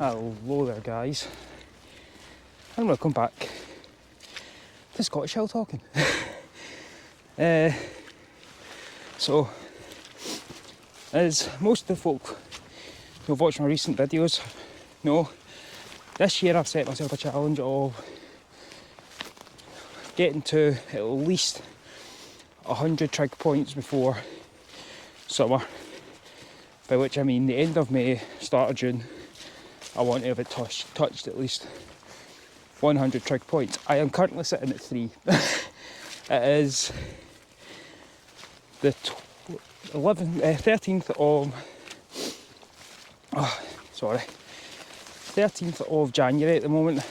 Hello there guys, and welcome back to Scottish Hill Talking. So, as most of the folk who have watched my recent videos know, this year I've set myself a challenge of getting to at least 100 trig points before summer, by which I mean the end of May, start of June. I want to have it touched at least 100 trig points. I am currently sitting at 3. It is the 13th of January at the moment,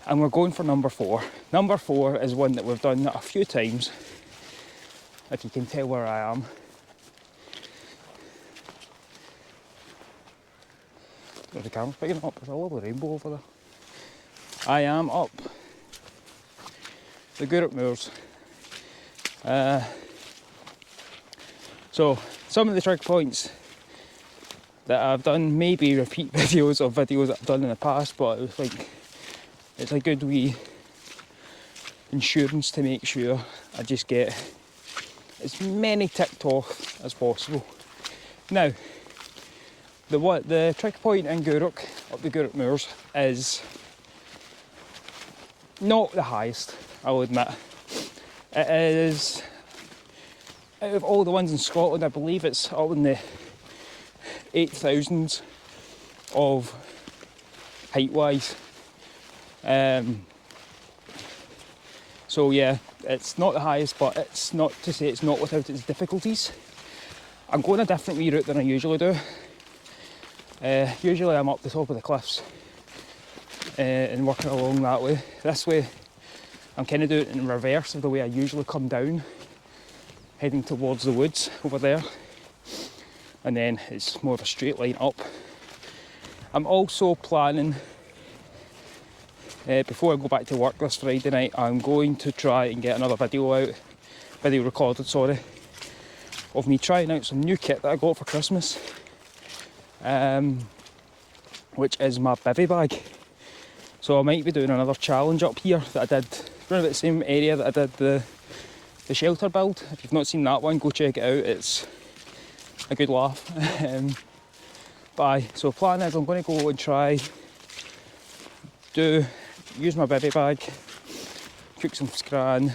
and we're going for number 4. Number 4 is one that we've done a few times, if you can tell where I am. There's the camera's picking up, there's a lovely rainbow over there. I am up the Gourock Moors. So some of the trig points that I've done may be repeat videos of videos that I've done in the past, but it was like, it's a good wee insurance to make sure I just get as many ticked off as possible. Now, the trig point in Gourock, up the Gourock Moors, is not the highest, I'll admit. It is, out of all the ones in Scotland, I believe it's up in the 8,000s of height-wise. So yeah, it's not the highest, but it's not to say it's not without its difficulties. I'm going a different wee route than I usually do. Usually I'm up the top of the cliffs and working along that way. This way I'm kind of doing it in reverse of the way I usually come down, heading towards the woods over there, and then it's more of a straight line up. I'm also planning, before I go back to work this Friday night, I'm going to try and get another video recorded, of me trying out some new kit that I got for Christmas. Which is my bivvy bag. So I might be doing another challenge up here that I did around about the same area that I did the shelter build. If you've not seen that one, go check it out, it's a good laugh. So plan is I'm going to go and try use my bivvy bag, cook some scran,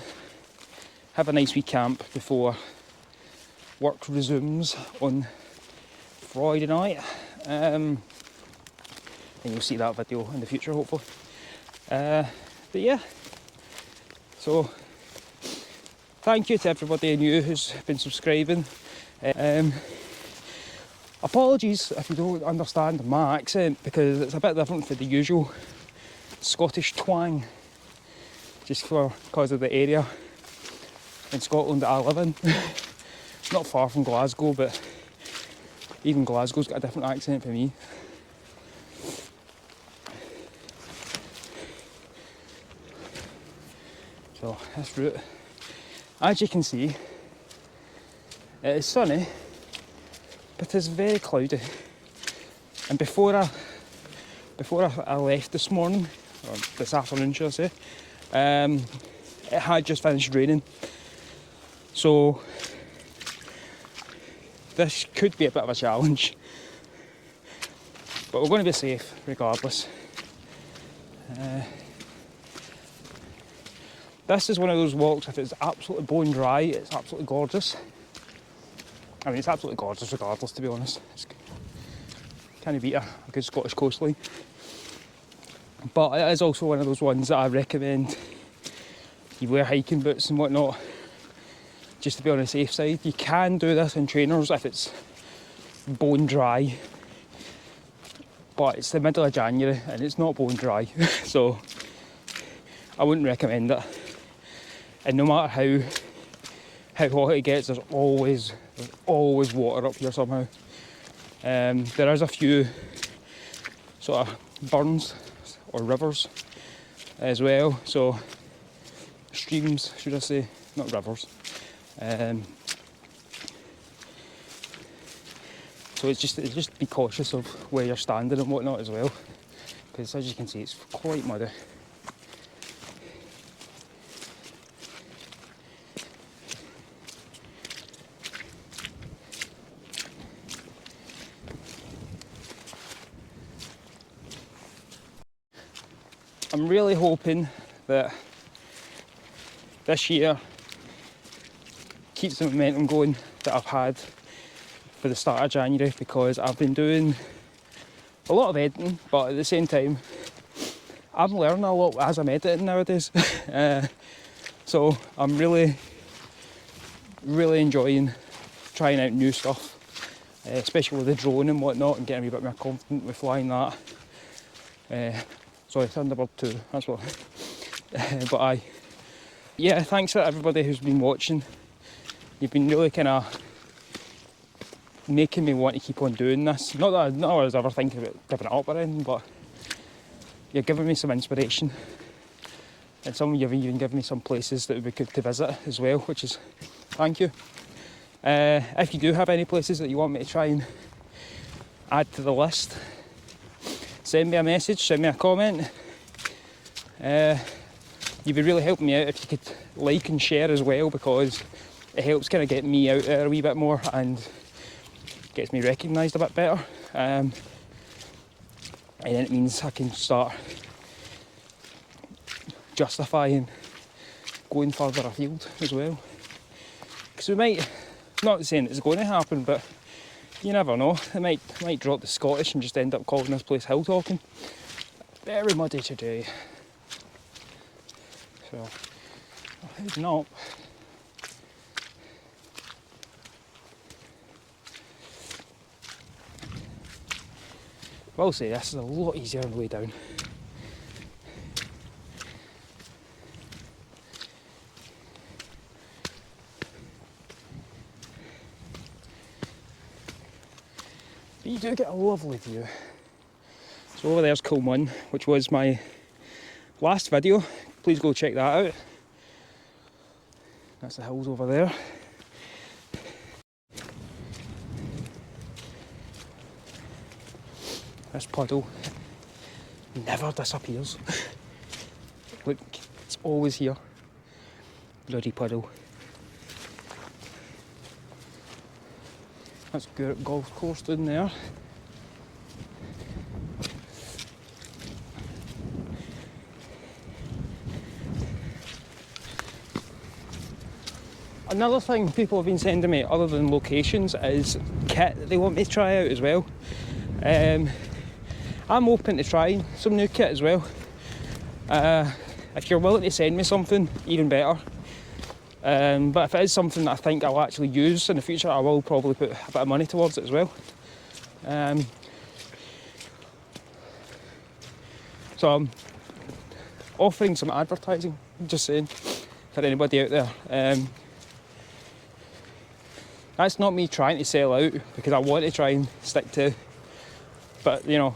have a nice wee camp before work resumes on Friday night, and you'll see that video in the future hopefully. But yeah, so thank you to everybody new who's been subscribing. Apologies if you don't understand my accent, because it's a bit different from the usual Scottish twang, just because of the area in Scotland that I live in. Not far from Glasgow, but even Glasgow's got a different accent for me. So this route, as you can see, it is sunny, but it's very cloudy. And before I left this morning, or this afternoon should I say, it had just finished raining. So this could be a bit of a challenge, but we're going to be safe regardless. This is one of those walks, if it's absolutely bone dry, it's absolutely gorgeous. I mean, it's absolutely gorgeous regardless, to be honest. It's kind of beat a good Scottish coastline. But it is also one of those ones that I recommend you wear hiking boots and whatnot, just to be on the safe side. You can do this in trainers if it's bone dry, but it's the middle of January and it's not bone dry, so I wouldn't recommend it. And no matter how hot it gets, there's always water up here somehow. There is a few sort of burns or rivers as well, so streams should I say, not rivers. So it's just be cautious of where you're standing and whatnot as well, because as you can see it's quite muddy. I'm really hoping that this year keeps the momentum going that I've had for the start of January, because I've been doing a lot of editing, but at the same time I'm learning a lot as I'm editing nowadays. So I'm really enjoying trying out new stuff, especially with the drone and whatnot, and getting a wee bit more confident with flying that. Sorry, Thunderbird 2, that's what. But yeah, thanks to everybody who's been watching. You've been really kind of making me want to keep on doing this. Not that I was ever thinking about giving it up or anything, but you're giving me some inspiration. And some of you have even given me some places that would be good to visit as well, which is, thank you. If you do have any places that you want me to try and add to the list, send me a message, send me a comment. You'd be really helping me out if you could like and share as well, because it helps kind of get me out there a wee bit more and gets me recognised a bit better. And then it means I can start justifying going further afield as well. Because we might, not saying it's going to happen, but you never know. It might drop the Scottish and just end up calling this place hill talking. Very muddy today. So, heading up. I will say this is a lot easier on the way down. But you do get a lovely view. So over there's Kilmun, which was my last video. Please go check that out. That's the hills over there. This puddle never disappears. Look, it's always here. Bloody puddle. That's Gurk Golf Course down there. Another thing people have been sending me, other than locations, is kit that they want me to try out as well. I'm open to trying some new kit as well. If you're willing to send me something, even better. But if it is something that I think I'll actually use in the future, I will probably put a bit of money towards it as well. So I'm offering some advertising, just saying, for anybody out there. That's not me trying to sell out, because I want to try and stick to, but you know,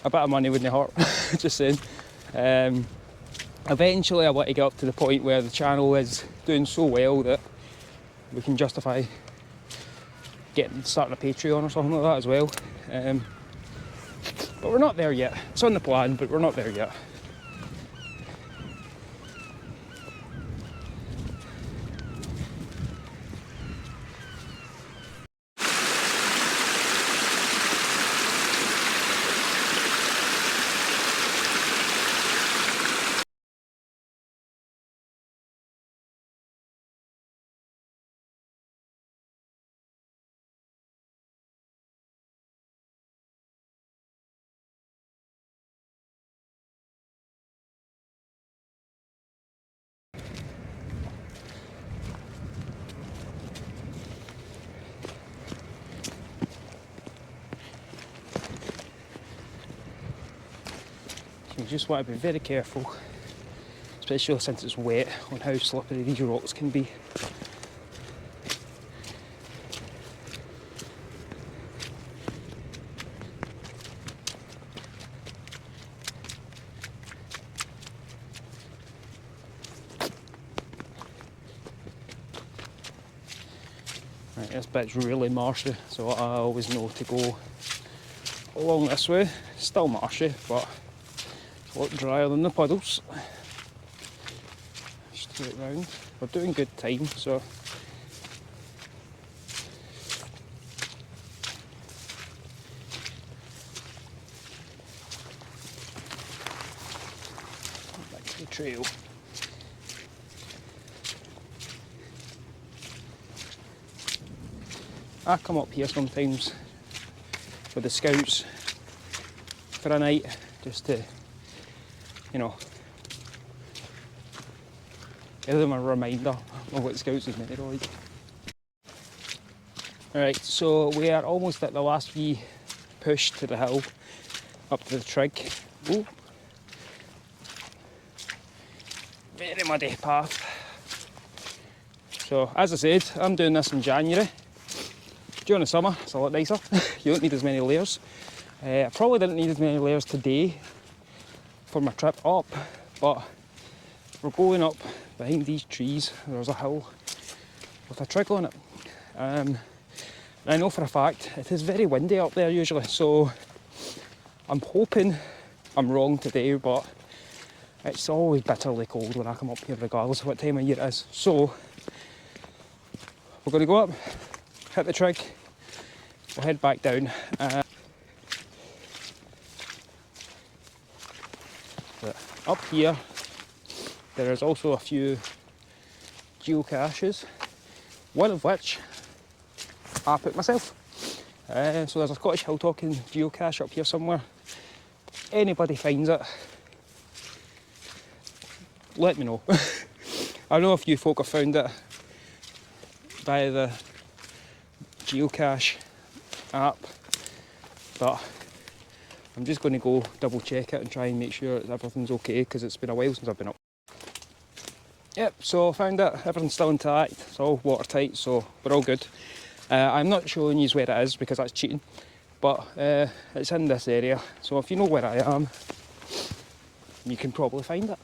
a bit of money wouldn't hurt. Just saying. Eventually I want to get up to the point where the channel is doing so well that we can justify starting a Patreon or something like that as well. But we're not there yet. It's on the plan, but we're not there yet. You just want to be very careful, especially since it's wet, on how slippery these rocks can be. Right, this bit's really marshy, so I always know to go along this way. Still marshy, but a lot drier than the puddles. Straight round. We're doing good time, so back to the trail. I come up here sometimes with the scouts for a night, just to, you know, give them a reminder of what scouts is meant to like. Alright, so we are almost at the last wee push to the hill, up to the Trig. Ooh. Very muddy path. So, as I said, I'm doing this in January. During the summer, it's a lot nicer. You don't need as many layers. I probably didn't need as many layers today for my trip up, but we're going up behind these trees. There's a hill with a Trig on it. And I know for a fact it is very windy up there usually, so I'm hoping I'm wrong today, but it's always bitterly cold when I come up here regardless of what time of year it is. So we're going to go up, hit the Trig, we'll head back down. Up here there is also a few geo-cachers, one of which I put myself. So there's a Scottish hill talking geocache up here somewhere. Anybody finds it, let me know. I know a few folk have found it via the geocache app, but I'm just going to go double check it and try and make sure that everything's okay, because it's been a while since I've been up. Yep, so I found it, everything's still intact, it's all watertight, so we're all good. I'm not showing you where it is because that's cheating, but it's in this area, so if you know where I am, you can probably find it.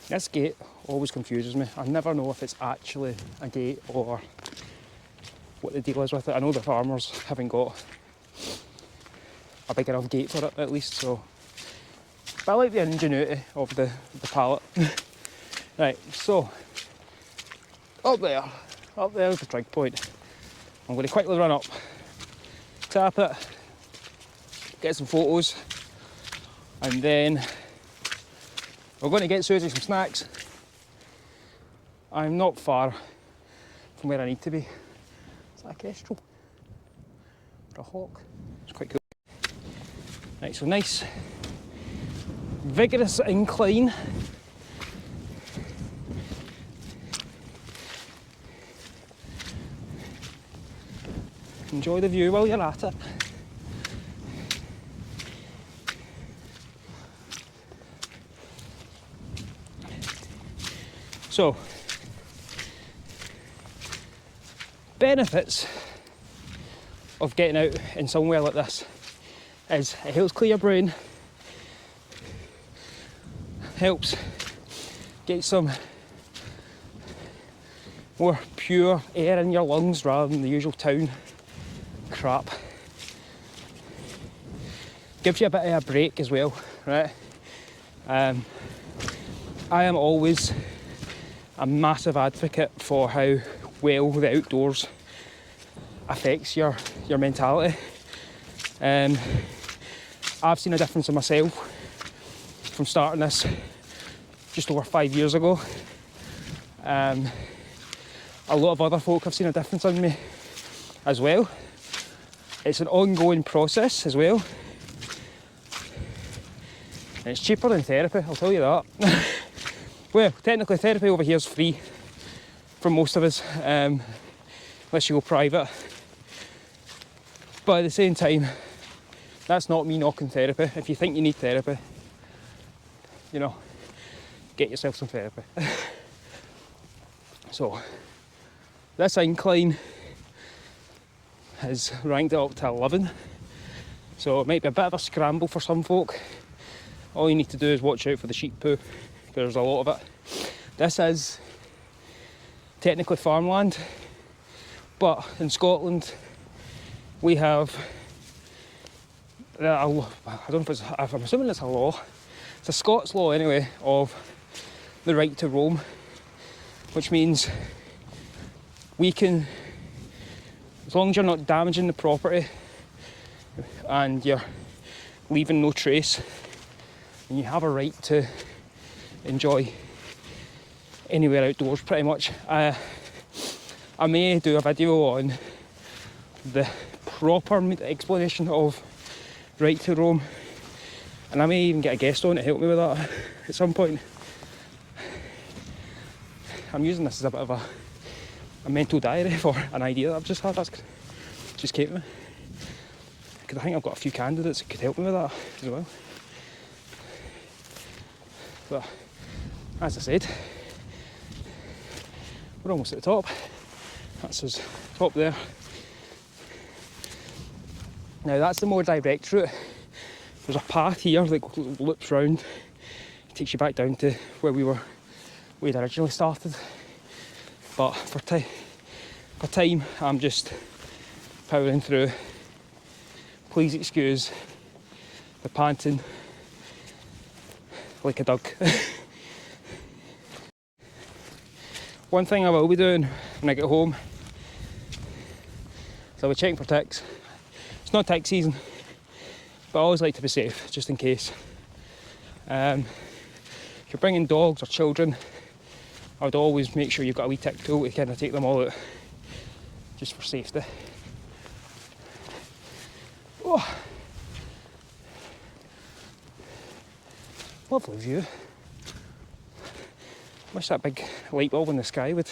This gate always confuses me. I never know if it's actually a gate or what the deal is with it. I know the farmers haven't got a big enough gate for it at least, so but I like the ingenuity of the pallet. Right, so up there's the Trig point. I'm going to quickly run up, tap it, get some photos, and then we're going to get Susie some snacks. I'm not far from where I need to be. Is that a kestrel? Or a hawk? It's quite cool. Right, so nice, vigorous incline. Enjoy the view while you're at it. So, benefits of getting out in somewhere like this is it helps clear your brain, helps get some more pure air in your lungs rather than the usual town crap. Gives you a bit of a break as well, right? I am always a massive advocate for how well the outdoors affects your mentality. I've seen a difference in myself from starting this just over 5 years ago. A lot of other folk have seen a difference in me as well. It's an ongoing process as well. And it's cheaper than therapy, I'll tell you that. Well, technically therapy over here is free for most of us, unless you go private. But at the same time, that's not me knocking therapy. If you think you need therapy, you know, get yourself some therapy. So, this incline has ranked it up to 11. So it might be a bit of a scramble for some folk. All you need to do is watch out for the sheep poo. There's a lot of it. This is technically farmland, But in Scotland, we have, I don't know if it's, I'm assuming it's a law, it's a Scots law anyway, of the right to roam, which means we can, as long as you're not damaging the property and you're leaving no trace, and you have a right to enjoy anywhere outdoors pretty much. I may do a video on the proper explanation of right to roam, and I may even get a guest on to help me with that at some point. I'm using this as a bit of a mental diary for an idea that I've just had. That's just came to me, because I think I've got a few candidates that could help me with that as well. But as I said, we're almost at the top. That's us top there. Now that's the more direct route. There's a path here that loops round, takes you back down to where we'd originally started. But for time, I'm just powering through. Please excuse the panting like a duck. One thing I will be doing when I get home is I'll be checking for ticks. It's not tick season, but I always like to be safe, just in case. If you're bringing dogs or children, I would always make sure you've got a wee tick tool to kind of take them all out, just for safety. Oh. Lovely view. Wish that big light bulb in the sky would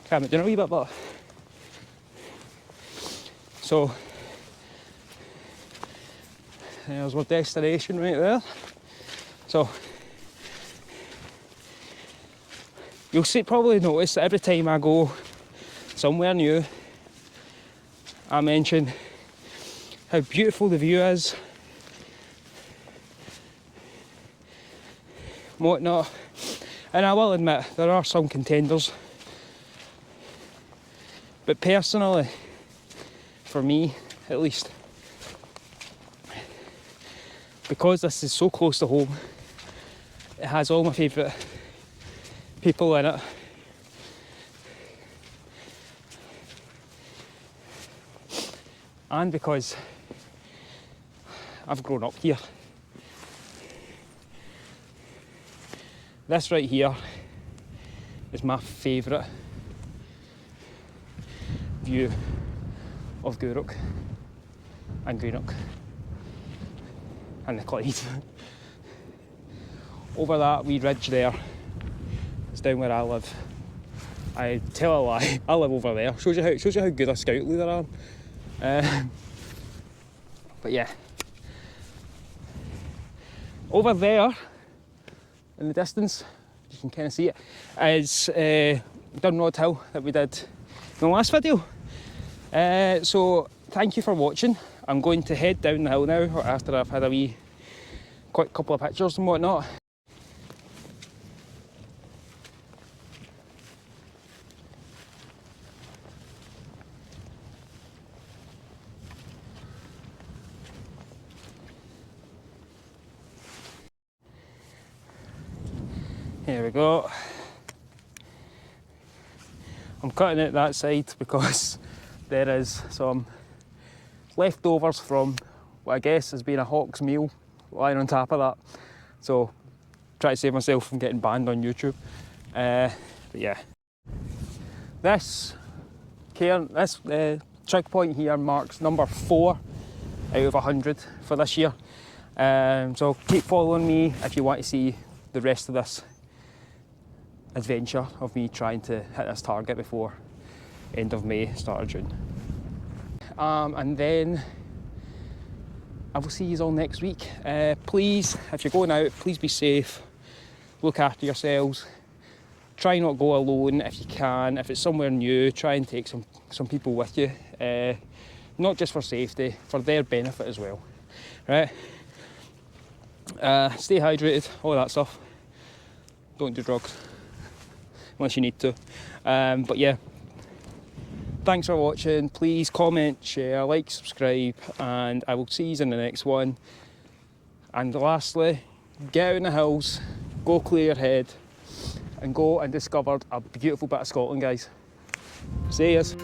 calm it down a wee bit, but so there's our destination right there. So you'll probably notice that every time I go somewhere new, I mention how beautiful the view is, whatnot. And I will admit, there are some contenders. But personally, for me at least, because this is so close to home, it has all my favourite people in it. And because I've grown up here. This right here is my favourite view of Gourock and Greenock and the Clyde. Over that wee ridge there is down where I live. I tell a lie, I live over there. Shows you how good a scout leader I am. But yeah, over there in the distance, you can kind of see it, is Dunrod Hill that we did in the last video. So thank you for watching. I'm going to head down the hill now after I've had a wee quick couple of pictures and whatnot. Here we go. I'm cutting it that side because there is some leftovers from what I guess has been a hawk's meal lying on top of that. So try to save myself from getting banned on YouTube. But yeah, this trig point here marks number 4 out of 100 for this year. So keep following me if you want to see the rest of this adventure of me trying to hit this target before end of May, start of June. And then I will see you all next week. Please, if you're going out, please be safe, look after yourselves, try not go alone if you can. If it's somewhere new, try and take some people with you, not just for safety, for their benefit as well, right? Stay hydrated, all that stuff. Don't do drugs unless you need to. But yeah, Thanks for watching. Please comment, share, like, subscribe, and I will see you in the next one. And lastly, get out in the hills, go clear your head, and go and discover a beautiful bit of Scotland, guys. See yous.